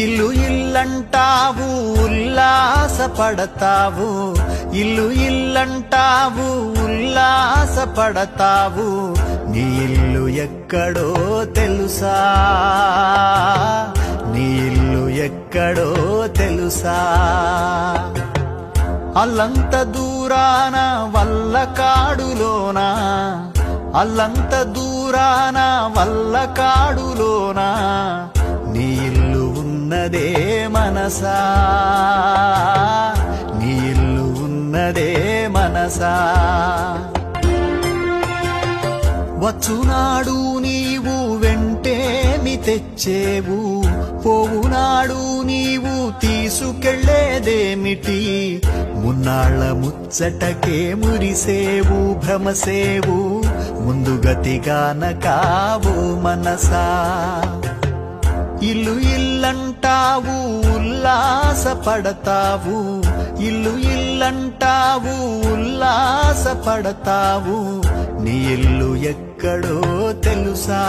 ఇల్లు ఇల్లంటావు ఉల్లాసపడతావు, ఇల్లు ఇల్లంటావు ఉల్లాసపడతావు, నీ ఇల్లు ఎక్కడో తెలుసా, నీ ఇల్లు ఎక్కడో తెలుసా. అల్లంత దూరాన వల్లకాడులోన, అల్లంత దూరాన వల్లకాడులోన, నీ ఇల్లు ఉన్నదే మనసా, నీ ఇల్లు ఉన్నదే మనసా. వచ్చునాడు నీవు వెంటేమి తెచ్చేవు, పోవునాడు నీవు తీసుకెళ్లేదేమిటి, మున్నాళ్ళ ముచ్చటకే మురిసేవు భ్రమసేవు, ముందుగతిగాన కావు మనసా. ఇల్లు ఇల్లంటావు ఉల్లాసపడతావు, ఇల్లు ఇల్లంటావు ఉల్లాసపడతావు, నీ ఇల్లు ఎక్కడో తెలుసా.